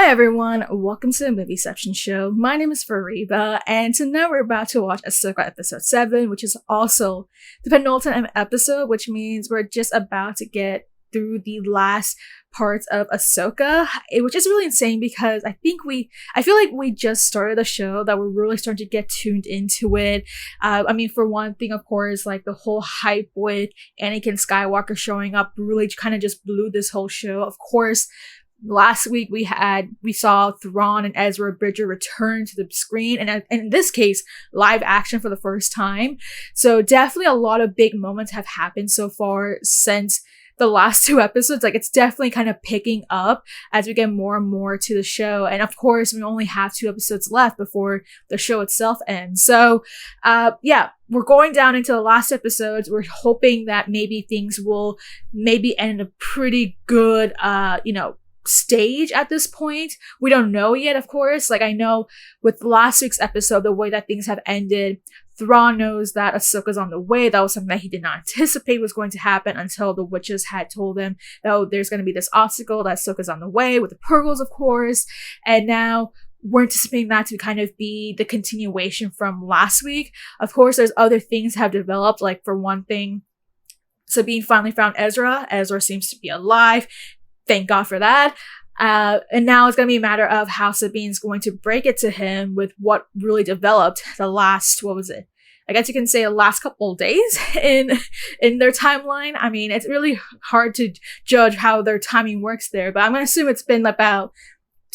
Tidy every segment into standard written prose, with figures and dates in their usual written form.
Hi everyone, welcome to the Movie Section Show. My name is Fariba, and tonight we're about to watch Ahsoka episode 7, which is also the penultimate episode, which means we're just about to get through the last parts of Ahsoka, which is really insane because I feel like we just started the show, that we're really starting to get tuned into it. For one thing, of course, like the whole hype with Anakin Skywalker showing up really kind of just blew this whole show. Of course, last week we saw Thrawn and Ezra Bridger return to the screen, and in this case, live action for the first time. So definitely a lot of big moments have happened so far since the last two episodes. Like, it's definitely kind of picking up as we get more and more to the show. And of course, we only have 2 episodes left before the show itself ends. So, we're going down into the last episodes. We're hoping that maybe things will maybe end in a pretty good, stage at this point. We don't know yet, of course. Like, I know with last week's episode, the way that things have ended, Thrawn knows that Ahsoka's on the way. That was something that he did not anticipate was going to happen until the witches had told him that there's going to be this obstacle, that Ahsoka's on the way with the Purgles, of course. And now we're anticipating that to kind of be the continuation from last week. Of course, there's other things have developed. Like, for one thing, Sabine finally found Ezra. Ezra seems to be alive. Thank God for that. And now it's going to be a matter of how Sabine's going to break it to him with what really developed the last, I guess you can say the last couple of days in their timeline. I mean, it's really hard to judge how their timing works there, but I'm going to assume it's been about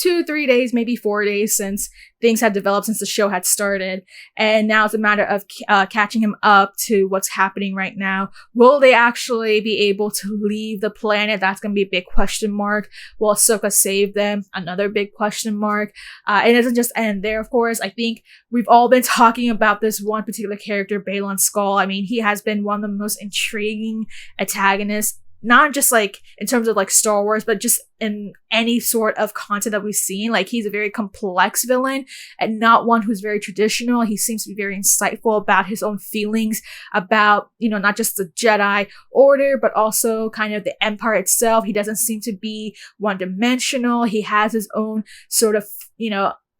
2-3 days, maybe 4 days since things had developed, since the show had started. And now it's a matter of catching him up to what's happening right now. Will they actually be able to leave the planet? That's going to be a big question mark. Will Ahsoka save them? Another big question mark. It doesn't just end there, of course. I think we've all been talking about this one particular character, Baylan Skoll. I mean, he has been one of the most intriguing antagonists, not just like in terms of like Star Wars, but just in any sort of content that we've seen. Like, he's a very complex villain and not one who's very traditional. He seems to be very insightful about his own feelings about, not just the Jedi Order, but also kind of the Empire itself. He doesn't seem to be one-dimensional. He has his own sort of,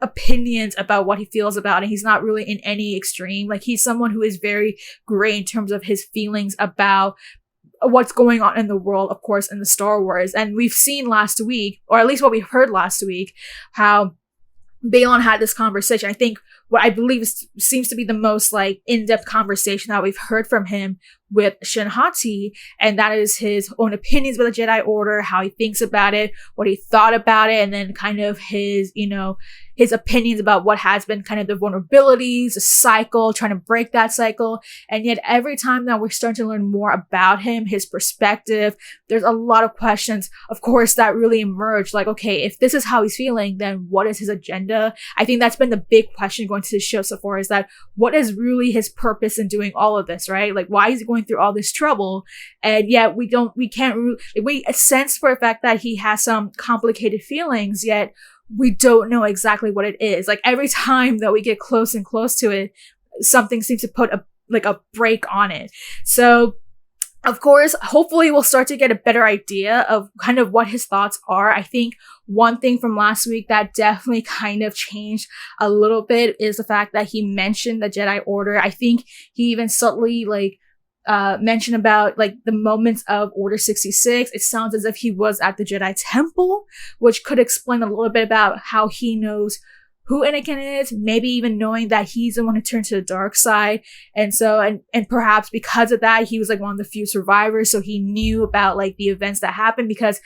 opinions about what he feels about, and he's not really in any extreme. Like, he's someone who is very gray in terms of his feelings about what's going on in the world, of course, in the Star Wars. And we've seen last week, or at least what we heard last week, how Baylan had this conversation. I think what I believe seems to be the most like in-depth conversation that we've heard from him with Shin Hati, and that is his own opinions about the Jedi Order, how he thinks about it, what he thought about it, and then kind of his, his opinions about what has been kind of the vulnerabilities, the cycle, trying to break that cycle. And yet every time that we're starting to learn more about him, his perspective, there's a lot of questions, of course, that really emerge. Like, okay, if this is how he's feeling, then what is his agenda? I think that's been the big question going to the show so far, is that what is really his purpose in doing all of this, right? Like, why is he going through all this trouble? And yet we sense for a fact that he has some complicated feelings, yet we don't know exactly what it is. Like, every time that we get close and close to it, something seems to put a break on it. So, of course, hopefully we'll start to get a better idea of kind of what his thoughts are. I think one thing from last week that definitely kind of changed a little bit is the fact that he mentioned the Jedi Order. I think he even subtly mentioned about like the moments of Order 66. It sounds as if he was at the Jedi Temple, which could explain a little bit about how he knows who Anakin is, maybe even knowing that he's the one who turned to the dark side. And so, and perhaps because of that, he was like one of the few survivors. So he knew about like the events that happened, because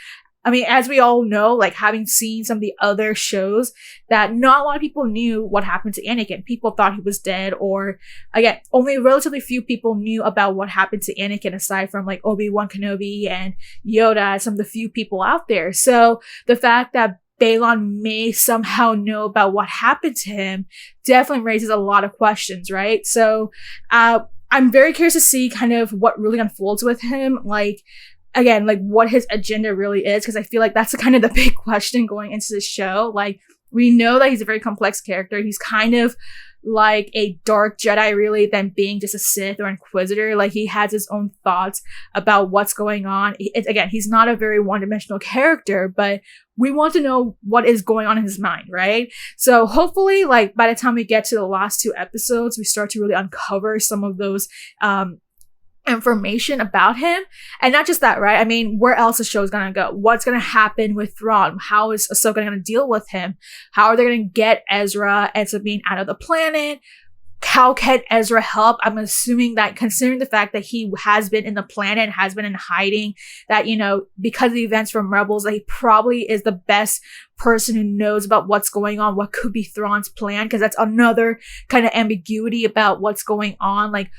I mean, as we all know, like having seen some of the other shows, that not a lot of people knew what happened to Anakin. People thought he was dead, or again, only relatively few people knew about what happened to Anakin aside from like Obi-Wan Kenobi and Yoda, some of the few people out there. So the fact that Baylan may somehow know about what happened to him definitely raises a lot of questions, right? So I'm very curious to see kind of what really unfolds with him. Like, again, like what his agenda really is, because I feel like that's kind of the big question going into the show. Like, we know that he's a very complex character. He's kind of like a dark Jedi really than being just a Sith or Inquisitor. Like, he has his own thoughts about what's going on. Again, he's not a very one-dimensional character, but we want to know what is going on in his mind, right? So hopefully, like, by the time we get to the last 2 episodes, we start to really uncover some of those information about him. And not just that, right? I mean, where else the show is gonna go? What's gonna happen with Thrawn? How is Ahsoka gonna deal with him? How are they gonna get Ezra and Sabine out of the planet? How can Ezra help? I'm assuming that, considering the fact that he has been in the planet, has been in hiding, that, you know, because of the events from Rebels, that he probably is the best person who knows about what's going on, what could be Thrawn's plan, because that's another kind of ambiguity about what's going on. Like,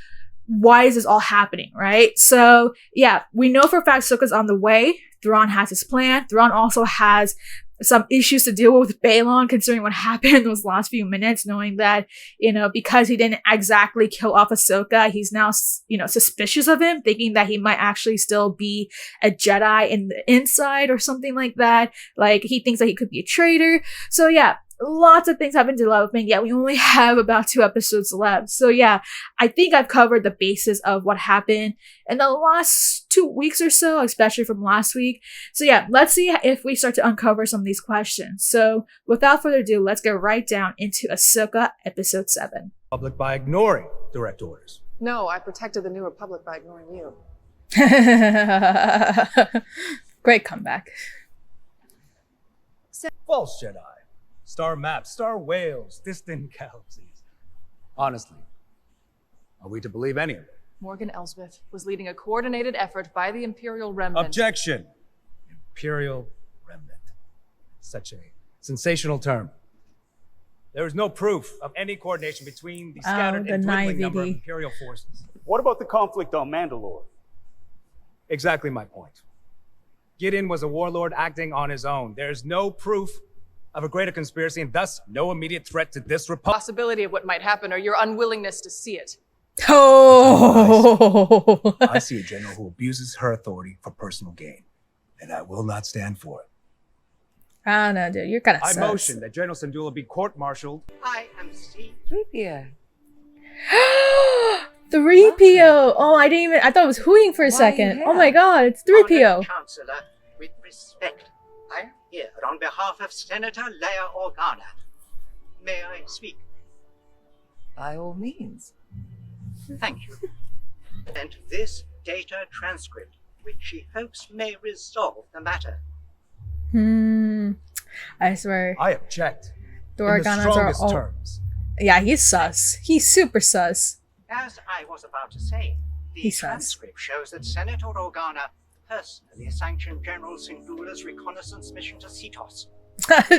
why is this all happening, right? So, yeah, we know for a fact Ahsoka's on the way. Thrawn has his plan. Thrawn also has some issues to deal with Balon, considering what happened in those last few minutes, knowing that, you know, because he didn't exactly kill off Ahsoka, he's now, you know, suspicious of him, thinking that he might actually still be a Jedi in the inside or something like that. Like, he thinks that he could be a traitor. So, yeah, lots of things have been developing, yet we only have about 2 episodes left. So yeah, I think I've covered the basis of what happened in the last 2 weeks or so, especially from last week. So yeah, let's see if we start to uncover some of these questions. So without further ado, let's get right down into Ahsoka episode 7. Public by ignoring direct orders. No, I protected the New Republic by ignoring you. Great comeback. False Jedi. Star maps, star whales, distant galaxies. Honestly, are we to believe any of it? Morgan Elsbeth was leading a coordinated effort by the Imperial Remnant. Objection! Imperial Remnant. Such a sensational term. There is no proof of any coordination between the scattered and dwindling number of Imperial forces. What about the conflict on Mandalore? Exactly my point. Gideon was a warlord acting on his own. There's no proof of a greater conspiracy, and thus no immediate threat to this republic. Possibility of what might happen, or your unwillingness to see it. Oh! I see a general who abuses her authority for personal gain, and I will not stand for it. I don't know, dude. You're kind of I sus. motion that General Syndulla be court-martialed. I am C-3PO. 3PO! Oh, I didn't even... I thought it was hooting for a second. Oh my god, it's 3PO. Honored Chancellor, with respect, I am here on behalf of Senator Leia Organa. May I speak? By all means. Thank you. And this data transcript, which she hopes may resolve the matter. I swear. I object. The in the Organas are strongest all... terms. Yeah, he's sus. He's super sus. As I was about to say, the He says. transcript shows that Senator Organa personally sanctioned General Syndulla's reconnaissance mission to Cetos.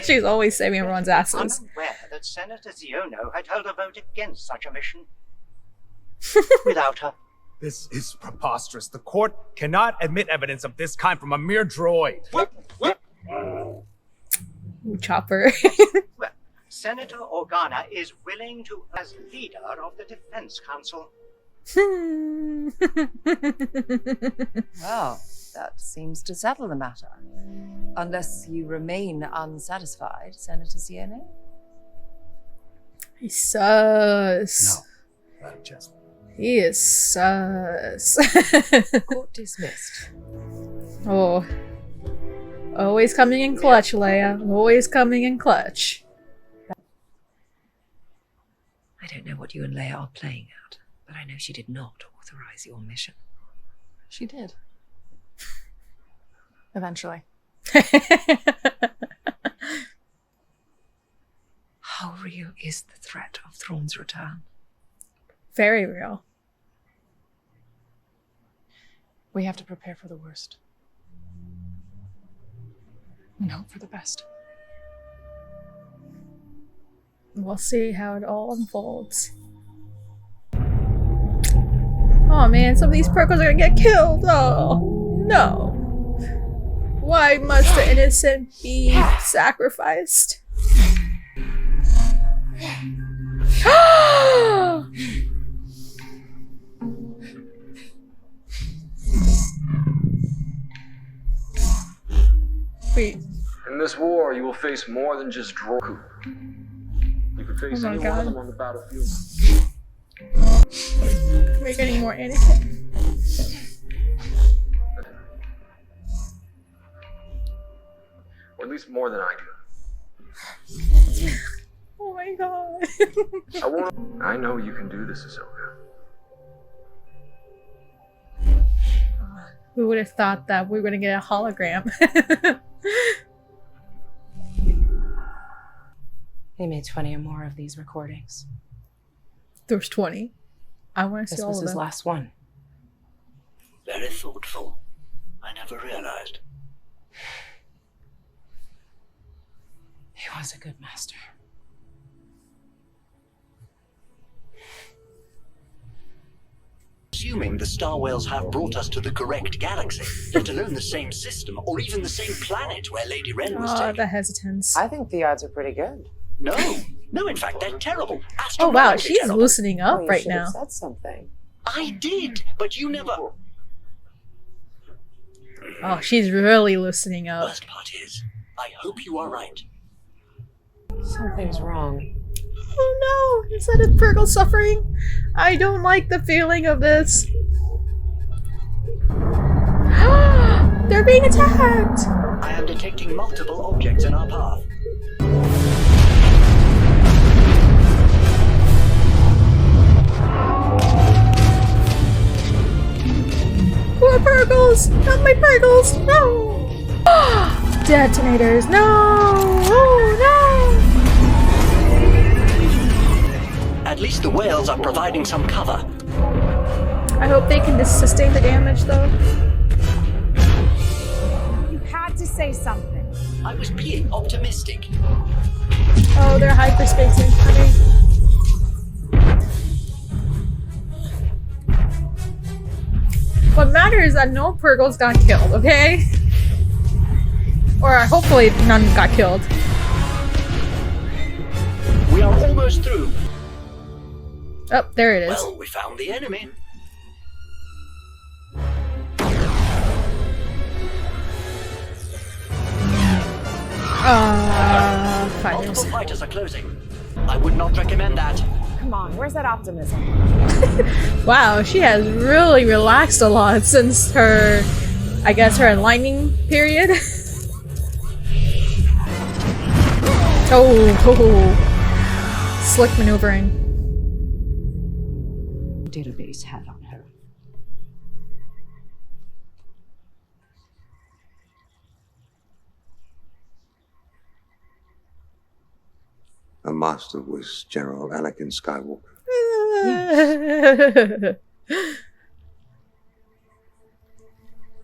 She's always saving everyone's asses. Unaware that Senator Ziono had held a vote against such a mission. Without her. This is preposterous. The court cannot admit evidence of this kind from a mere droid. Ooh, Chopper. Well, Senator Organa is willing to, as leader of the Defense Council. Well, that seems to settle the matter. Unless you remain unsatisfied, Senator Ziono? He's sus. No, Madam Chancellor. He is sus. Court dismissed. Oh. Always coming in clutch, Leia. Always coming in clutch. I don't know what you and Leia are playing at, but I know she did not authorize your mission. She did. Eventually. How real is the threat of Thrawn's return? Very real. We have to prepare for the worst. And hope for the best. We'll see how it all unfolds. Oh man, some of these Perkos are gonna get killed! Oh, no. Why must the innocent be sacrificed? Wait. In this war, you will face more than just Droku. You can face any one of them on the battlefield. We're getting more Anakin. Or at least more than I do. Oh my god. I know you can do this, Ahsoka. Who would have thought that we were gonna get a hologram? They made 20 or more of these recordings. There's 20. I want to see This all was of his them. last one. Very thoughtful. I never realized. He was a good master. Assuming the star whales have brought us to the correct galaxy, let alone the same system or even the same planet where Lady Wren was Oh, taken. the hesitance. I think the odds are pretty good. No, in fact, they're terrible. Oh wow, Astronomically she's terrible. loosening up you right should have now. said something. I did, but you never. Oh, she's really loosening up. Worst part is, I hope you are right. Something's wrong. Oh no! Is that a Purgle suffering? I don't like the feeling of this. They're being attacked! I am detecting multiple objects in our path. Poor Purgles! Not my Purgles! No! Detonators! No! Oh no! At least the whales are providing some cover. I hope they can just sustain the damage though. You had to say something. I was being optimistic. Oh, they're hyperspacing, honey. What matters is that no Purgles got killed, okay? Or hopefully none got killed. We are almost through. Oh, there it is. Well, we found the enemy. Fighters. Multiple fighters are closing. I would not recommend that. Come on, where's that optimism? Wow, she has really relaxed a lot since her, I guess, her enlightening period. Oh, slick maneuvering. Database had on her. Her master was General Anakin Skywalker.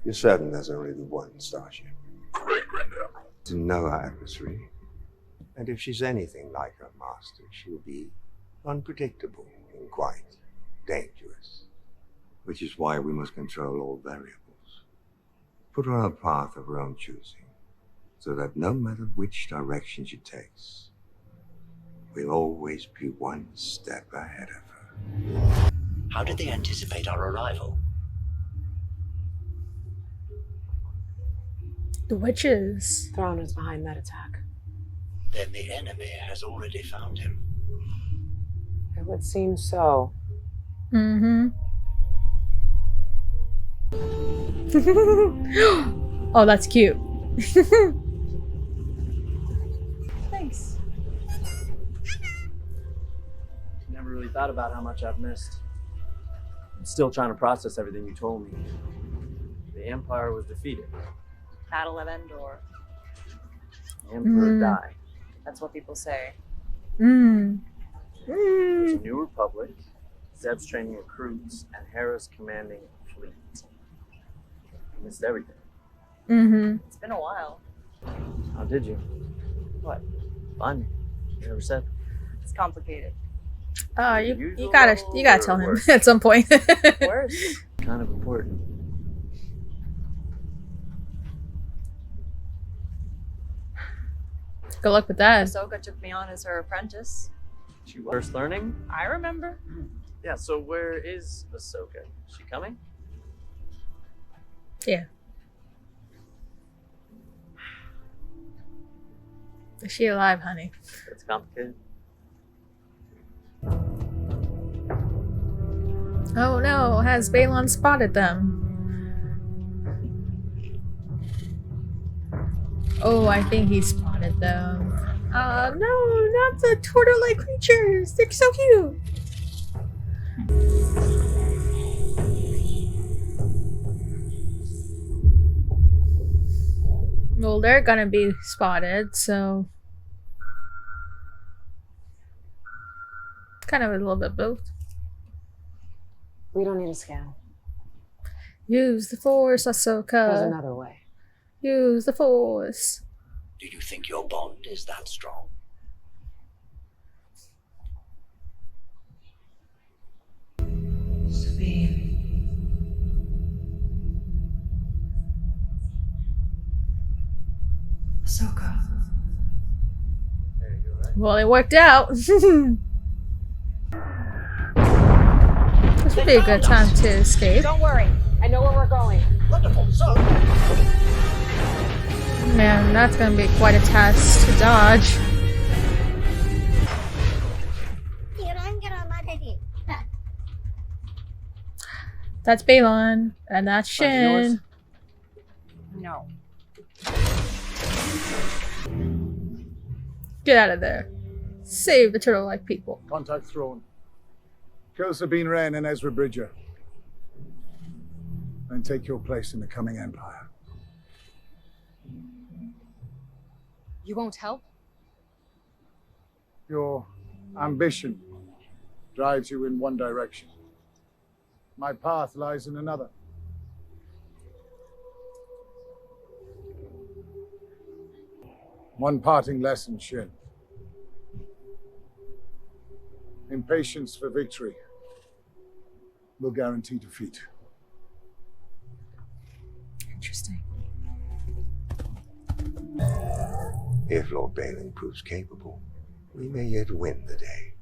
You're certain there's only the one starship? To know her adversary. And if she's anything like her master, she'll be unpredictable and quite dangerous. Which is why we must control all variables. Put her on a path of her own choosing, so that no matter which direction she takes, we'll always be one step ahead of her. How did they anticipate our arrival? The witches. Thrawn is behind that attack. Then the enemy has already found him. It would seem so. Mm-hmm. Oh, that's cute. Thanks. Never really thought about how much I've missed. I'm still trying to process everything you told me. The Empire was defeated. Battle of Endor. The Emperor died. That's what people say. Mm. There's a new republic. Zeb's training recruits, and Hera's commanding a fleet. I missed everything. Mm-hmm. It's been a while. How did you? What? Find me. You never said. It's complicated. You gotta tell him at some point. Worse. Kind of important. Good luck with that. Ahsoka took me on as her apprentice. She was first learning? I remember. Yeah, so where is Ahsoka? Is she coming? Yeah. Is she alive, honey? That's complicated. Oh no, has Balon spotted them? Oh, I think he spotted them. No, not the turtle-like creatures! They're so cute! Well, they're gonna be spotted, so... Kind of a little bit both. We don't need a scan. Use the Force, Ahsoka. There's another way. Use the Force. Do you think your bond is that strong? Ahsoka. Well, it worked out. This would be a good time to escape. Don't worry. I know where we're going. Wonderful. So, Man, that's gonna be quite a task to dodge. That's Balon, and that's Shin. No. Get out of there. Save the turtle-like people. Contact Throne. Kill Sabine Wren and Ezra Bridger. And take your place in the coming Empire. You won't help? Your ambition drives you in one direction. My path lies in another. One parting lesson, Shin. Impatience for victory will guarantee defeat. Interesting. If Lord Balin proves capable, we may yet win the day.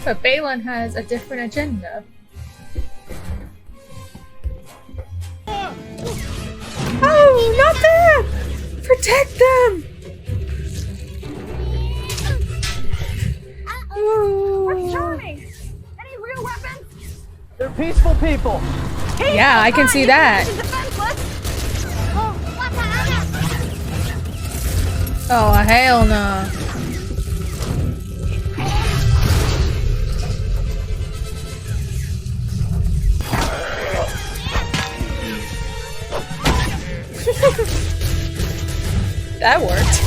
But Balon has a different agenda. Oh, not them! Protect them! Where's Charming? Any real weapons? They're peaceful people. Yeah, I can see that. Oh, hell no. That worked.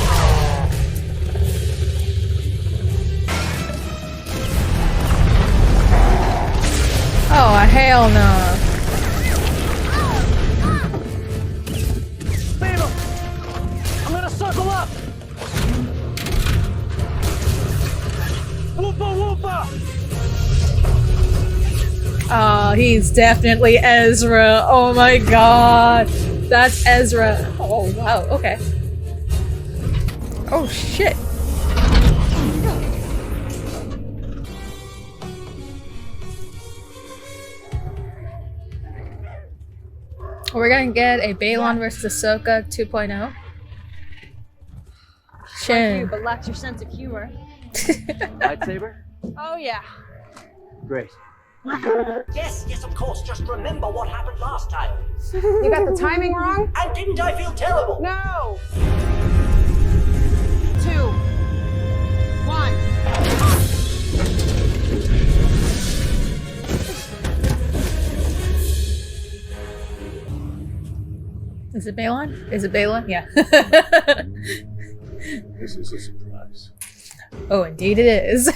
Oh, hell no. Leave him. I'm gonna suckle up. Whoopa whoopa. Oh, he's definitely Ezra. Oh my god. That's Ezra. Oh, wow. Okay. Oh, shit. We're gonna get a Balon versus Ahsoka 2.0. Like you, but lacks your sense of humor. Lightsaber? Oh yeah. Great. yes, of course. Just remember what happened last time. You got the timing wrong? And didn't I feel terrible? No. 2, 1. Is it Balon? Is it Balon? Yeah. This is a surprise. Oh, indeed it is.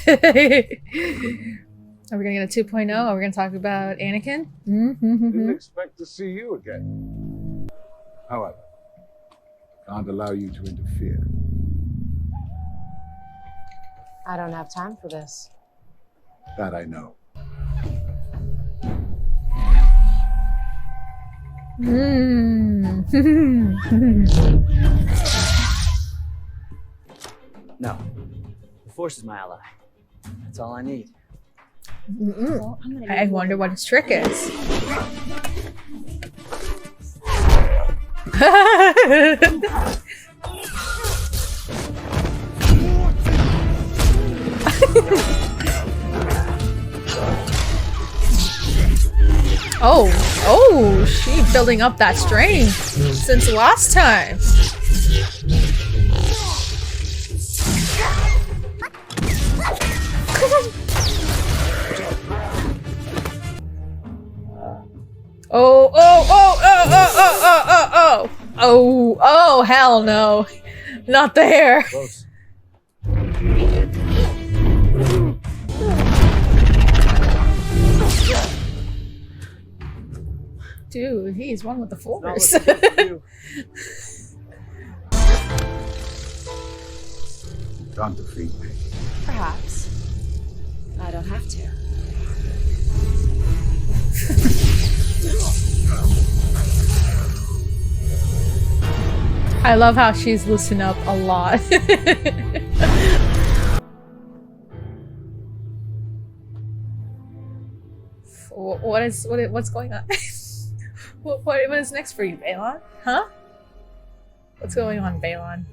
Are we gonna get a 2.0? Are we gonna talk about Anakin? Didn't expect to see you again. However, can't allow you to interfere. I don't have time for this. That I know. No. The Force is my ally. That's all I need. I wonder what his trick is. Oh, she building up that strength since last time. Oh, hell no. Not there. Close. Dude, he's one with the force. Don't defeat me. Perhaps. I don't have to. I love how she's loosened up a lot. What's going on? what is next for you, Balon? Huh? What's going on, Balon?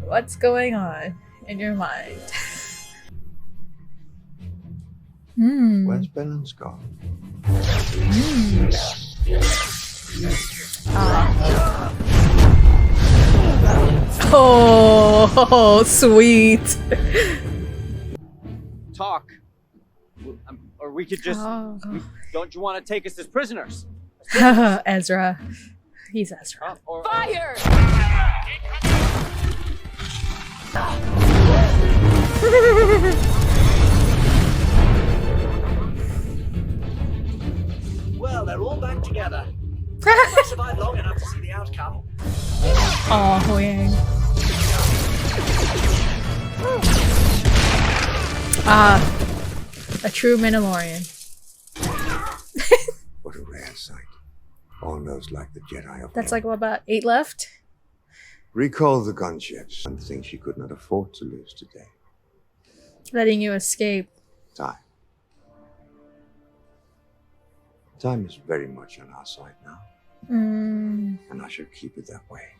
What's going on in your mind? Where's Balon's gone? Oh, sweet. Talk. Or we could just... Don't you want to take us as prisoners? Ezra. He's Ezra. Fire! Well, they're all back together. I survived long enough to see the outcome. Oh, Huyang. A true Mandalorian. What a rare sight. Almost like the Jedi of That's like, what, about 8 left? Recall the gunships. One thing she could not afford to lose today. Letting you escape. Time. Time is very much on our side now. And I should keep it that way.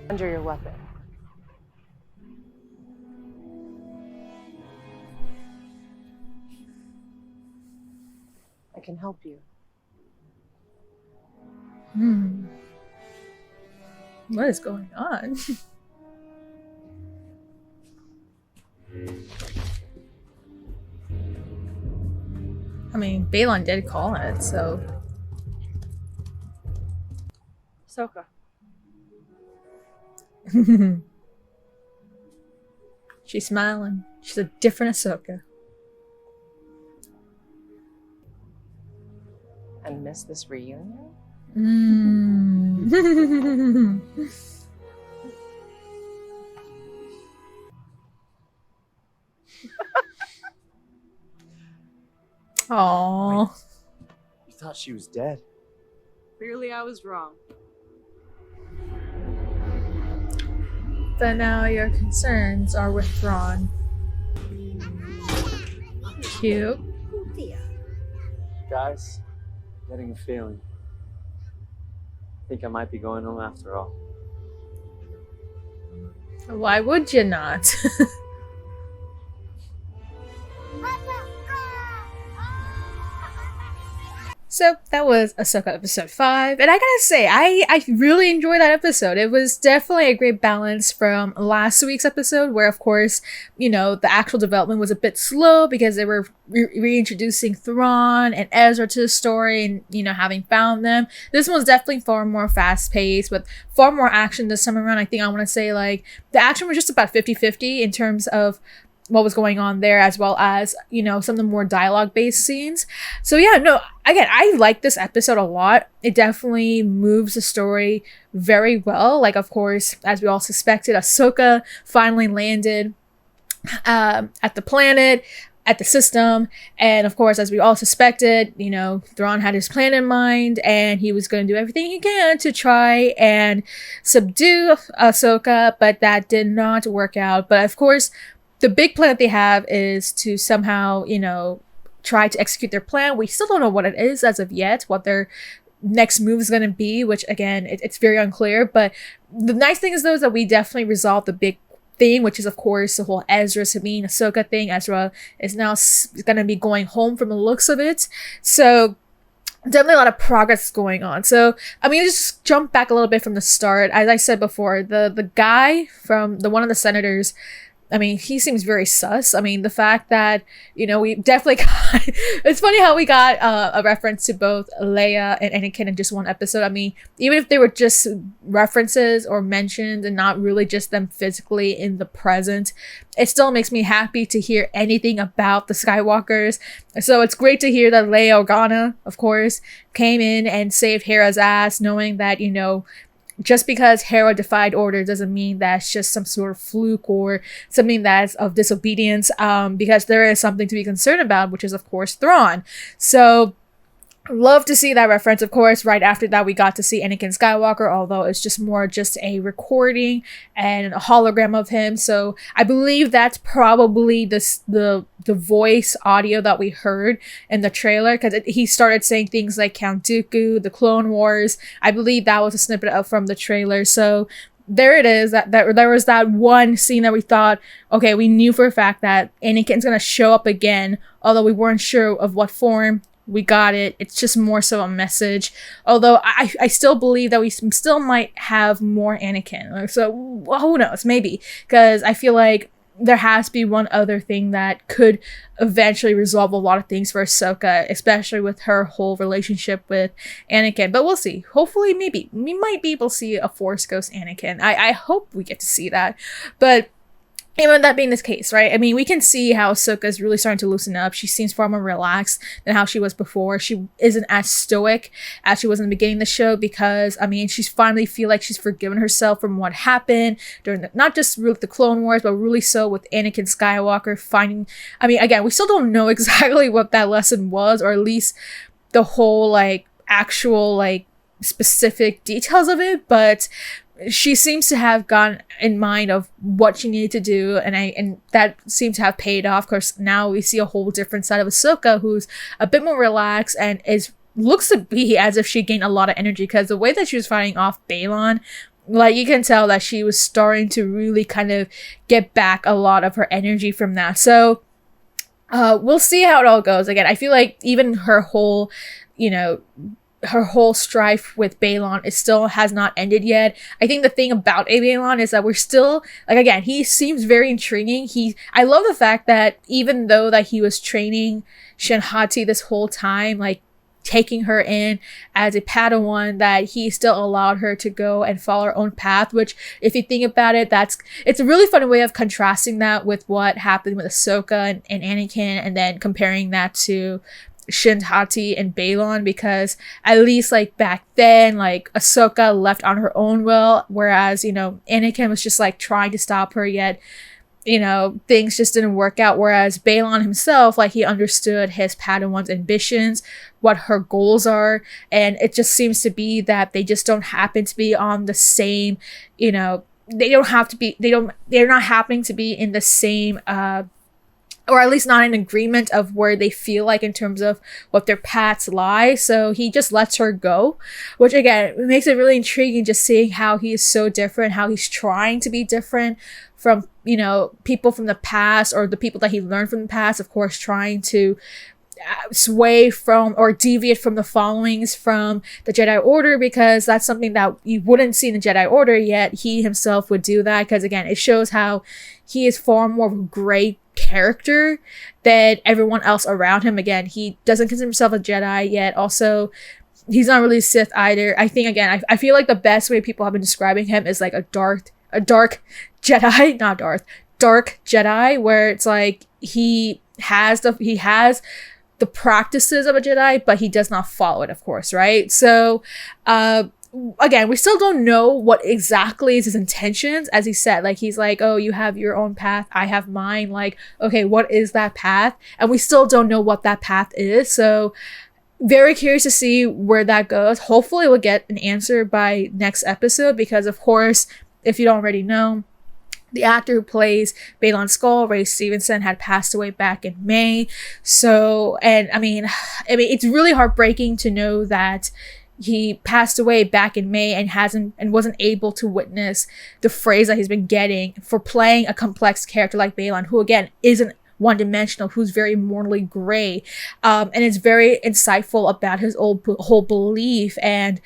Under your weapon. I can help you. What is going on? I mean, Balon did call it, so... Ahsoka. She's smiling. She's a different Ahsoka. And miss this reunion? Aww. You thought she was dead. Clearly I was wrong. But now your concerns are withdrawn. Cute. Guys, I'm getting a feeling. I think I might be going home after all. Why would you not? So that was Ahsoka episode 5, and I gotta say, I really enjoyed that episode. It was definitely a great balance from last week's episode, where of course, you know, the actual development was a bit slow because they were reintroducing Thrawn and Ezra to the story and, you know, having found them. This one was definitely far more fast-paced with far more action this time around. I think I want to say, like, the action was just about 50-50 in terms of what was going on there, as well as, you know, some of the more dialogue-based scenes. So yeah, no, again, I like this episode a lot. It definitely moves the story very well. Like, of course, as we all suspected, Ahsoka finally landed at the planet, at the system, and of course, as we all suspected, you know, Thrawn had his plan in mind, and he was going to do everything he can to try and subdue Ahsoka, but that did not work out. But of course, the big plan that they have is to somehow, you know, try to execute their plan. We still don't know what it is as of yet, what their next move is going to be, which again, it's very unclear. But the nice thing is, though, is that we definitely resolved the big thing, which is of course the whole Ezra Sabine Ahsoka thing. Ezra is now going to be going home from the looks of it. So definitely a lot of progress going on. So I mean, just jump back a little bit from the start. As I said before, the guy from one of the senators, I mean, he seems very sus. I mean, the fact that, you know, we definitely got, it's funny how we got a reference to both Leia and Anakin in just one episode. I mean, even if they were just references or mentioned and not really just them physically in the present, it still makes me happy to hear anything about the Skywalkers. So it's great to hear that Leia Organa, of course, came in and saved Hera's ass, knowing that, you know, just because Hera defied order doesn't mean that's just some sort of fluke or something that's of disobedience, because there is something to be concerned about, which is, of course, Thrawn. So love to see that reference. Of course, right after that, we got to see Anakin Skywalker, although it's just more just a recording and a hologram of him. So I believe that's probably the voice audio that we heard in the trailer, because he started saying things like Count Dooku, the Clone Wars. I believe that was a snippet from the trailer. So there it is. That there was that one scene that we thought, okay, we knew for a fact that Anakin's gonna show up again, although we weren't sure of what form. We got it. It's just more so a message. Although I still believe that we still might have more Anakin. So well, who knows? Maybe. Because I feel like there has to be one other thing that could eventually resolve a lot of things for Ahsoka, especially with her whole relationship with Anakin. But we'll see. Hopefully, maybe. We might be able to see a Force Ghost Anakin. I hope we get to see that. But even that being the case, right? I mean, we can see how Ahsoka is really starting to loosen up. She seems far more relaxed than how she was before. She isn't as stoic as she was in the beginning of the show because, I mean, she's finally feel like she's forgiven herself from what happened during not just with the Clone Wars, but really so with Anakin Skywalker finding, I mean, again, we still don't know exactly what that lesson was, or at least the whole, like, actual, like, specific details of it, but she seems to have gone in mind of what she needed to do, and that seems to have paid off. Of course, now we see a whole different side of Ahsoka, who's a bit more relaxed and looks to be as if she gained a lot of energy, because the way that she was fighting off Balon, like, you can tell that she was starting to really kind of get back a lot of her energy from that. So we'll see how it all goes. Again, I feel like even her whole, you know, her whole strife with Balon, it still has not ended yet. I think the thing about Balon is that we're still, like, again, he seems very intriguing. I love the fact that even though that he was training Shin Hati this whole time, like taking her in as a Padawan, that he still allowed her to go and follow her own path, which, if you think about it, it's a really fun way of contrasting that with what happened with Ahsoka and Anakin, and then comparing that to Shin Hati and Balon, because at least, like, back then, like, Ahsoka left on her own will, whereas, you know, Anakin was just like trying to stop her, yet, you know, things just didn't work out. Whereas Balon himself, like, he understood his Padawan's ambitions, what her goals are, and it just seems to be that they just don't happen to be on the same, you know, they're not happening to be in the same or at least not in agreement of where they feel like in terms of what their paths lie. So he just lets her go, which, again, makes it really intriguing just seeing how he is so different, how he's trying to be different from, you know, people from the past, or the people that he learned from the past, of course, trying to sway from or deviate from the followings from the Jedi Order, because that's something that you wouldn't see in the Jedi Order, yet he himself would do that, because, again, it shows how he is far more of a great character than everyone else around him. Again, he doesn't consider himself a Jedi, yet also he's not really Sith either. I think, again, I feel like the best way people have been describing him is like a dark Jedi, not Darth, dark Jedi, where it's like he has the practices of a Jedi, but he does not follow it, of course, right? So again, we still don't know what exactly is his intentions. As he said, like, he's like, oh, you have your own path, I have mine. Like, okay, what is that path? And we still don't know what that path is. So very curious to see where that goes. Hopefully we'll get an answer by next episode, because, of course, if you don't already know, the actor who plays Balon Skull, Ray Stevenson, had passed away back in May. So, and I mean, it's really heartbreaking to know that, he passed away back in May and wasn't able to witness the praise that he's been getting for playing a complex character like Baylan, who again isn't one-dimensional, who's very morally gray, and it's very insightful about his whole belief and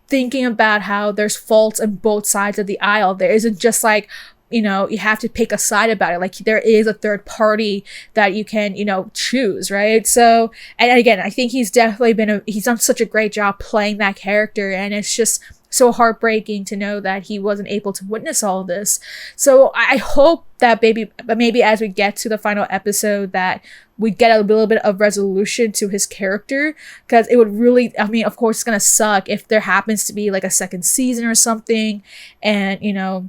thinking about how there's faults on both sides of the aisle. There isn't just like, you know, you have to pick a side about it. Like there is a third party that you can, you know, choose, right? So, and again, I think he's definitely he's done such a great job playing that character, and it's just so heartbreaking to know that he wasn't able to witness all of this. So I hope that maybe as we get to the final episode that we get a little bit of resolution to his character, because it would really, I mean, of course it's gonna suck if there happens to be like a second season or something, and you know,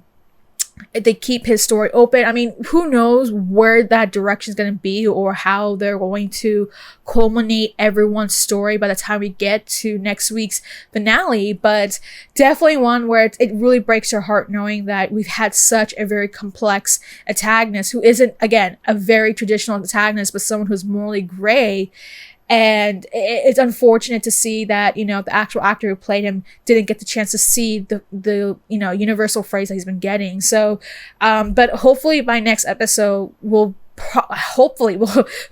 they keep his story open. I mean, who knows where that direction is going to be or how they're going to culminate everyone's story by the time we get to next week's finale. But definitely one where it really breaks your heart knowing that we've had such a very complex antagonist who isn't, again, a very traditional antagonist, but someone who's morally gray. And it's unfortunate to see that, you know, the actual actor who played him didn't get the chance to see the you know, universal phrase that he's been getting. So, but hopefully by next episode, we'll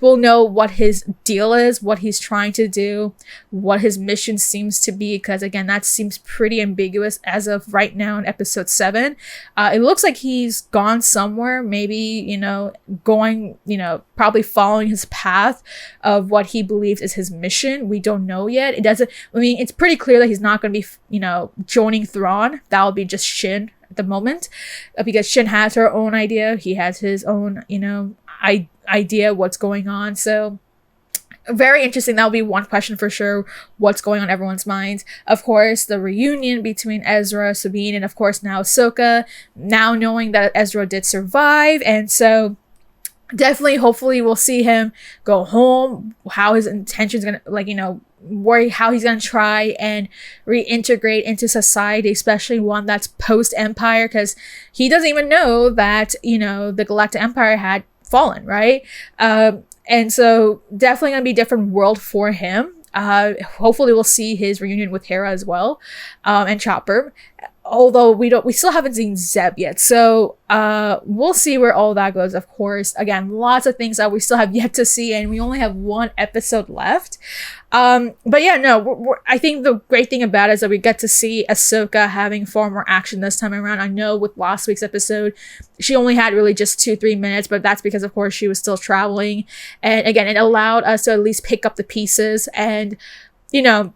know what his deal is, what he's trying to do, what his mission seems to be, because again, that seems pretty ambiguous as of right now in episode 7. It looks like he's gone somewhere, maybe, you know, going, you know, probably following his path of what he believes is his mission. We don't know yet. I mean, it's pretty clear that he's not going to be, you know, joining Thrawn. That will be just Shin at the moment, because Shin has her own idea. He has his own, you know, idea what's going on. So very interesting. That'll be one question for sure, what's going on in everyone's minds. Of course, the reunion between Ezra, Sabine, and of course now Ahsoka, now knowing that Ezra did survive. And so definitely, hopefully we'll see him go home, how his intentions gonna, like, you know, how he's gonna try and reintegrate into society, especially one that's post-Empire, because he doesn't even know that, you know, the Galactic Empire had fallen, right? And so definitely gonna be a different world for him. Hopefully we'll see his reunion with Hera as well, and Chopper. Although we still haven't seen Zeb yet. So we'll see where all that goes, of course. Again, lots of things that we still have yet to see, and we only have one episode left. But yeah, no, I think the great thing about it is that we get to see Ahsoka having far more action this time around. I know with last week's episode, she only had really just 2-3 minutes, but that's because, of course, she was still traveling. And again, it allowed us to at least pick up the pieces and, you know,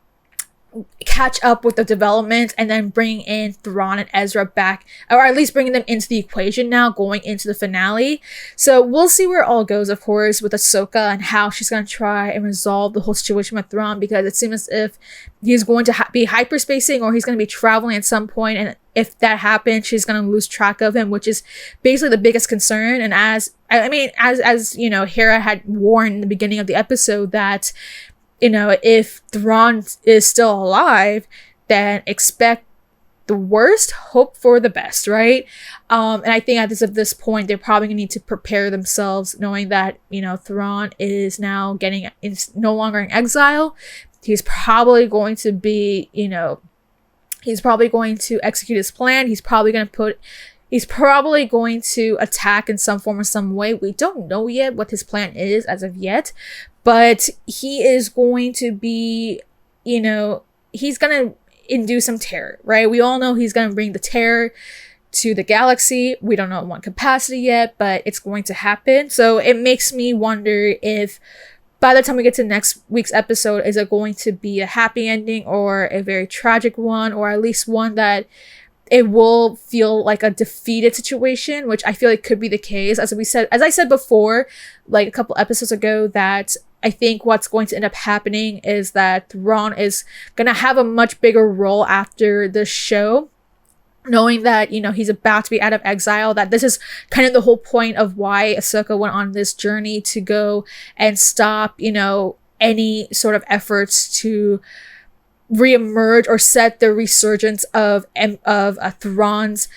catch up with the development, and then bring in Thrawn and Ezra back, or at least bringing them into the equation now going into the finale. So we'll see where it all goes, of course, with Ahsoka and how she's going to try and resolve the whole situation with Thrawn, because it seems as if he's going to be hyperspacing or he's going to be traveling at some point, and if that happens, she's going to lose track of him, which is basically the biggest concern. And as you know, Hera had warned in the beginning of the episode that, you know, if Thrawn is still alive, then expect the worst, hope for the best, right? And I think at this point, they're probably gonna need to prepare themselves, knowing that, you know, Thrawn is now is no longer in exile. He's probably going to be, you know, he's probably going to execute his plan. He's probably going to attack in some form or some way. We don't know yet what his plan is as of yet, but he is going to be, you know, he's going to induce some terror, right? We all know he's going to bring the terror to the galaxy. We don't know in what capacity yet, but it's going to happen. So it makes me wonder if by the time we get to next week's episode, is it going to be a happy ending or a very tragic one, or at least one that it will feel like a defeated situation, which I feel like could be the case. As I said before, like a couple episodes ago, that I think what's going to end up happening is that Thrawn is going to have a much bigger role after the show, knowing that, you know, he's about to be out of exile, that this is kind of the whole point of why Ahsoka went on this journey to go and stop, you know, any sort of efforts to reemerge or set the resurgence of Thrawn's,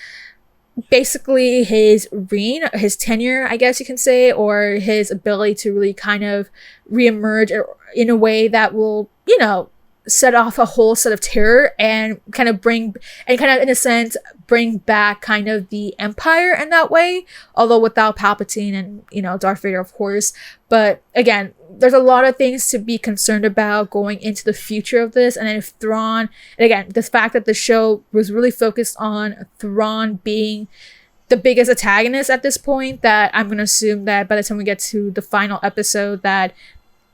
basically his reign, his tenure, I guess you can say, or his ability to really kind of reemerge in a way that will, you know, set off a whole set of terror and kind of in a sense bring back kind of the Empire in that way, although without Palpatine and, you know, Darth Vader, of course. But again, there's a lot of things to be concerned about going into the future of this. And then if Thrawn, and again, the fact that the show was really focused on Thrawn being the biggest antagonist at this point, that I'm going to assume that by the time we get to the final episode that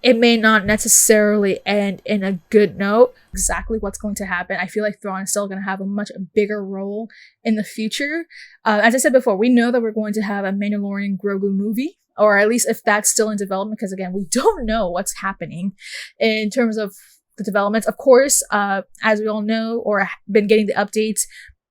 it may not necessarily end in a good note. Exactly what's going to happen. I feel like Thrawn is still going to have a much bigger role in the future. As I said before, we know that we're going to have a Mandalorian Grogu movie, or at least if that's still in development, because again, we don't know what's happening in terms of the developments. Of course, as we all know or been getting the updates,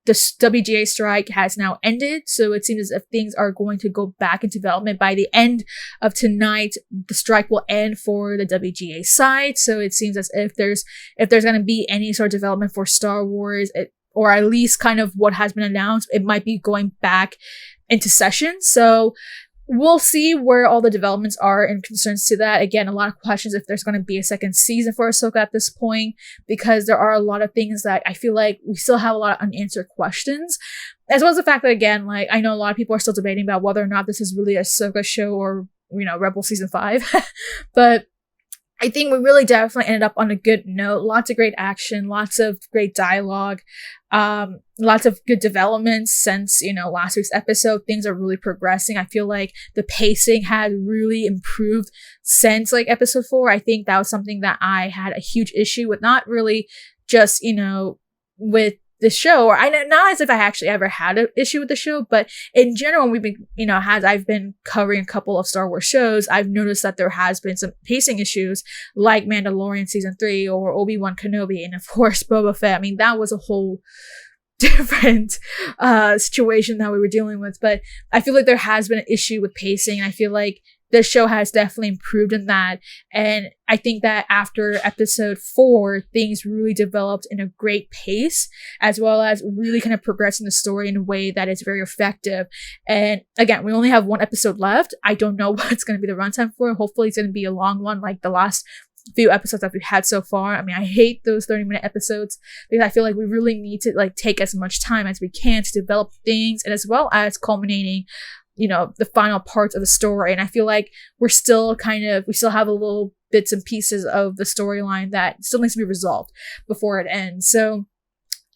the WGA strike has now ended, so it seems as if things are going to go back into development. By the end of tonight, the strike will end for the WGA side, so it seems as if there's going to be any sort of development for Star Wars, or at least kind of what has been announced, it might be going back into session. So we'll see where all the developments are in concerns to that. Again, a lot of questions if there's going to be a second season for Ahsoka at this point, because there are a lot of things that I feel like we still have a lot of unanswered questions, as well as the fact that, again, like, I know a lot of people are still debating about whether or not this is really a Ahsoka show or, you know, Rebel Season 5. But I think we really definitely ended up on a good note. Lots of great action, lots of great dialogue, lots of good developments since, you know, last week's episode. Things are really progressing. I feel like the pacing had really improved since like episode 4. I think that was something that I had a huge issue with, not really just, you know, with the show, or not as if I actually ever had an issue with the show, but in general, we've been, you know, as I've been covering a couple of Star Wars shows, I've noticed that there has been some pacing issues like Mandalorian Season 3 or Obi-Wan Kenobi, and of course Boba Fett. I mean, that was a whole different situation that we were dealing with, but I feel like there has been an issue with pacing. I feel like the show has definitely improved in that, and I think that after episode 4, things really developed in a great pace, as well as really kind of progressing the story in a way that is very effective. And again, we only have one episode left. I don't know what's going to be the runtime for it. Hopefully it's going to be a long one like the last few episodes that we've had so far. I mean, I hate those 30-minute episodes because I feel like we really need to like take as much time as we can to develop things, and as well as culminating, you know, the final parts of the story. And I feel like we still have a little bits and pieces of the storyline that still needs to be resolved before it ends. So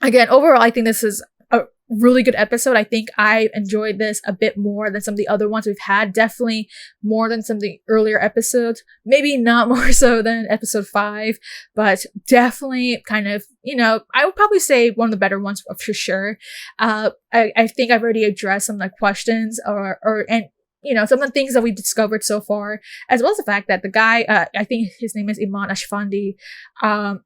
again, overall, I think this is a really good episode. I think I enjoyed this a bit more than some of the other ones we've had. Definitely more than some of the earlier episodes. Maybe not more so than episode 5, but definitely kind of, you know, I would probably say one of the better ones for sure. I think I've already addressed some of the questions and you know, some of the things that we discovered so far, as well as the fact that the guy, I think his name is Iman Ashfandi,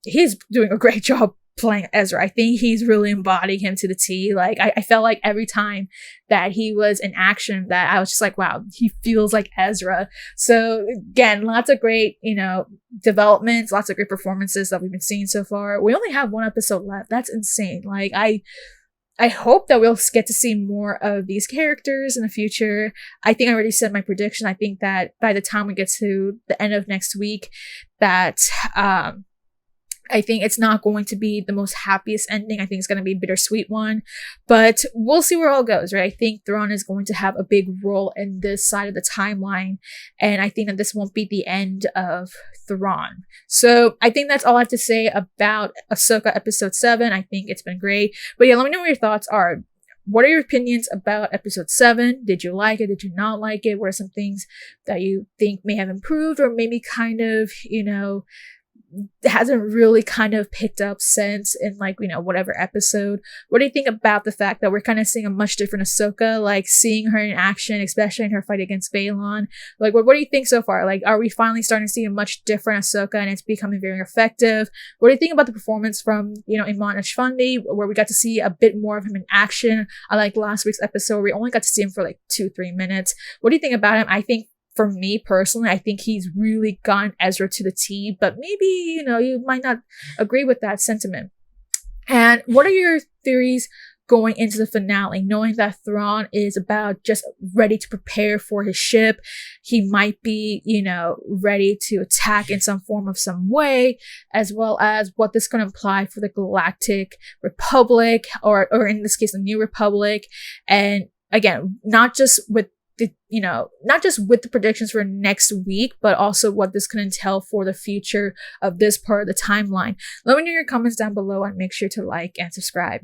he's doing a great job playing Ezra. I think he's really embodying him to the T. Like, I felt like every time that he was in action that I was just like, wow, he feels like Ezra. So again, lots of great, you know, developments, lots of great performances that we've been seeing so far. We only have one episode left. That's insane. Like, I hope that we'll get to see more of these characters in the future. I think I already said my prediction. I think that by the time we get to the end of next week, that I think it's not going to be the most happiest ending. I think it's going to be a bittersweet one, but we'll see where it all goes, right? I think Thrawn is going to have a big role in this side of the timeline, and I think that this won't be the end of Thrawn. So I think that's all I have to say about Ahsoka episode 7. I think it's been great, but yeah, let me know what your thoughts are. What are your opinions about episode 7? Did you like it? Did you not like it? What are some things that you think may have improved, or maybe kind of, you know, hasn't really kind of picked up since in, like, you know, whatever episode? What do you think about the fact that we're kind of seeing a much different Ahsoka, like seeing her in action, especially in her fight against Balon? Like, what do you think so far? Like, are we finally starting to see a much different Ahsoka and it's becoming very effective? What do you think about the performance from, you know, Iman Ashfandi, where we got to see a bit more of him in action? Unlike last week's episode, we only got to see him for like 2-3 minutes. What do you think about him? I think, for me personally, I think he's really gotten Ezra to the T, but maybe, you know, you might not agree with that sentiment. And what are your theories going into the finale, knowing that Thrawn is about just ready to prepare for his ship. He might be, ready to attack in some form of some way, as well as what this can imply for the Galactic Republic, or in this case, the New Republic. And again, not just with the predictions for next week, but also what this can entail for the future of this part of the timeline. Let me know your comments down below and make sure to like and subscribe.